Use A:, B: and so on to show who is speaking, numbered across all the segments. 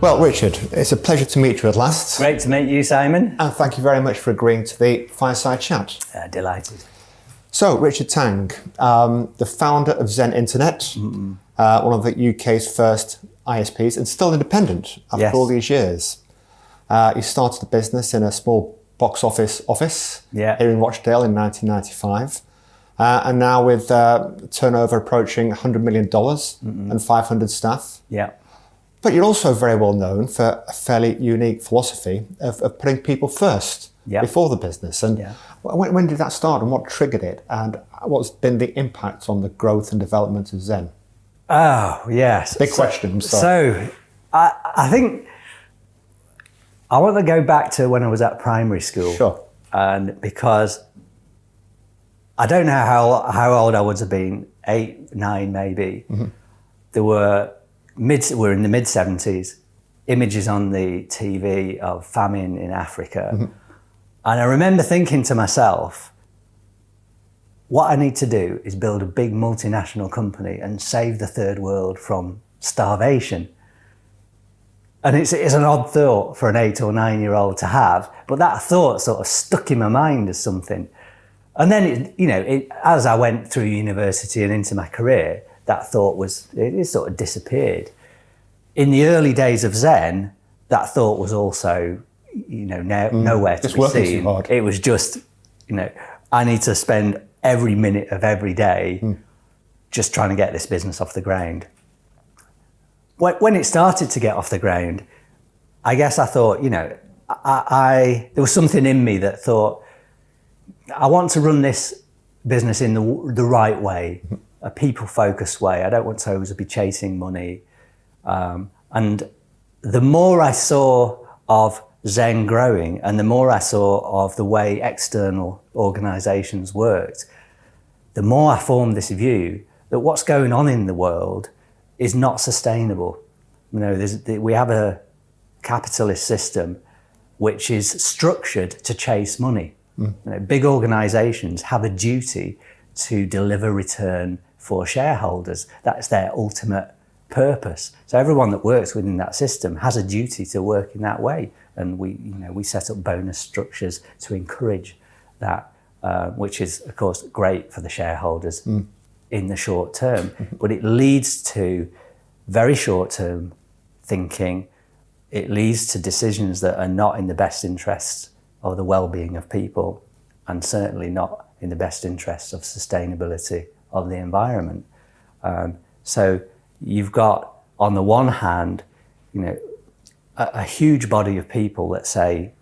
A: Well, Richard, it's a pleasure to meet you at last.
B: Great to meet you, Simon.
A: And thank you very much for agreeing to the Fireside Chat.
B: Delighted.
A: So, Richard Tang, the founder of Zen Internet, one of the UK's first ISPs, and still independent after all these years. You started the business in a small box office here in Rochdale in 1995. And now with turnover approaching $100 million and 500 staff.
B: Yeah.
A: But you're also very well known for a fairly unique philosophy of putting people first before the business. And when did that start and what triggered it? And what's been the impact on the growth and development of Zen?
B: Oh, yes.
A: Big question, I'm sorry.
B: So I think I want to go back to when I was at primary school.
A: Sure.
B: And because I don't know how old I would have been, 8, 9 maybe. There were we're in the mid-70s, images on the TV of famine in Africa. And I remember thinking to myself, what I need to do is build a big multinational company and save the third world from starvation. And it's an odd thought for an 8 or 9-year-old to have, but that thought sort of stuck in my mind as something. And then, as I went through university and into my career, that thought it sort of disappeared. In the early days of Zen, that thought was also, nowhere to be seen.
A: Too hard.
B: It was just, I need to spend every minute of every day just trying to get this business off the ground. When it started to get off the ground, I guess I thought, there was something in me that thought, I want to run this business in the right way, a people-focused way. I don't want to always be chasing money. And the more I saw of Zen growing and the more I saw of the way external organizations worked, the more I formed this view that what's going on in the world is not sustainable. We have a capitalist system which is structured to chase money. Big organizations have a duty to deliver return for shareholders. That's their ultimate purpose. So everyone that works within that system has a duty to work in that way. And we set up bonus structures to encourage that, which is, of course, great for the shareholders in the short term. But it leads to very short-term thinking. It leads to decisions that are not in the best interests of the well-being of people, and certainly not in the best interests of sustainability of the environment. So you've got, on the one hand, a huge body of people that say,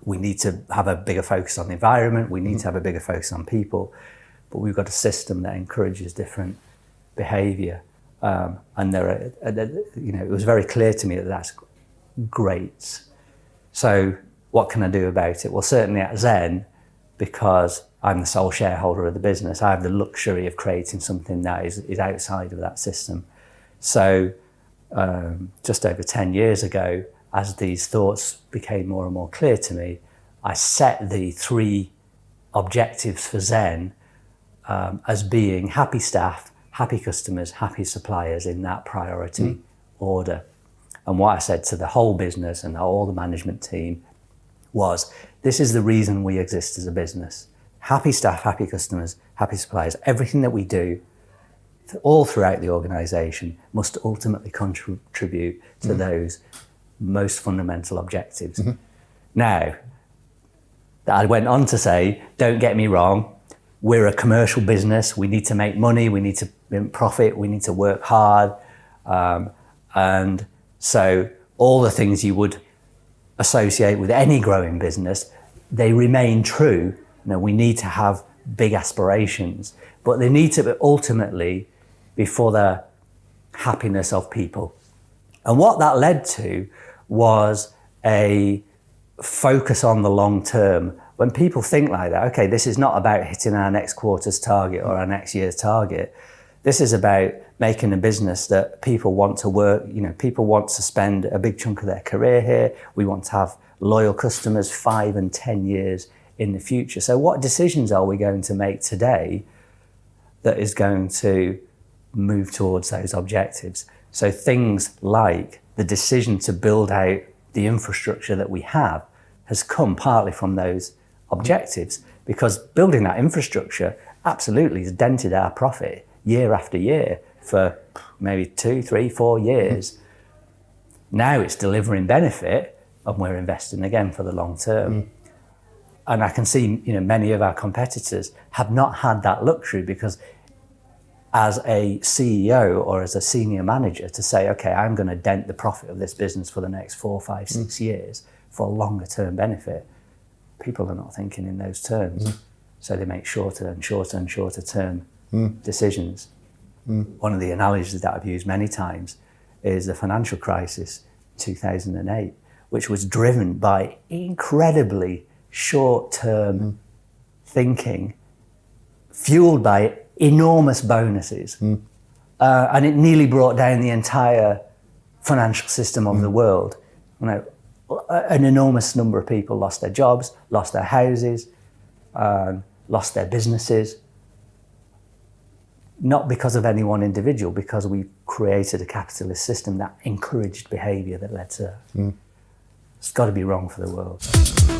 B: we need to have a bigger focus on the environment, we need to have a bigger focus on people, but we've got a system that encourages different behavior. And it was very clear to me that that's great. So what can I do about it? Well, certainly at Zen, because I'm the sole shareholder of the business, I have the luxury of creating something that is outside of that system. So just over 10 years ago, as these thoughts became more and more clear to me, I set the 3 objectives for Zen as being happy staff, happy customers, happy suppliers in that priority order. And what I said to the whole business and all the management team was, this is the reason we exist as a business. Happy staff, happy customers, happy suppliers. Everything that we do all throughout the organization must ultimately contribute to those most fundamental objectives. Now, I went on to say, don't get me wrong, we're a commercial business. We need to make money. We need to profit. We need to work hard. And so all the things you would associate with any growing business, they remain true. We need to have big aspirations, but they need to ultimately be for the happiness of people. And what that led to was a focus on the long term. When people think like that, okay, this is not about hitting our next quarter's target or our next year's target. This is about making a business that people want to work, people want to spend a big chunk of their career here. We want to have loyal customers 5 and 10 years in the future. So what decisions are we going to make today that is going to move towards those objectives? So things like the decision to build out the infrastructure that we have has come partly from those objectives, because building that infrastructure absolutely has dented our profit year after year for maybe 2, 3, 4 years. Now it's delivering benefit, and we're investing again for the long term. And I can see, many of our competitors have not had that luxury, because as a CEO or as a senior manager to say, okay, I'm going to dent the profit of this business for the next 4, 5, 6 years for longer term benefit, people are not thinking in those terms. So they make shorter and shorter and shorter term decisions. One of the analogies that I've used many times is the financial crisis 2008, which was driven by incredibly short-term thinking, fueled by enormous bonuses. And it nearly brought down the entire financial system of the world. An enormous number of people lost their jobs, lost their houses, lost their businesses. Not because of any one individual, because we created a capitalist system that encouraged behaviour that led to that. It's got to be wrong for the world.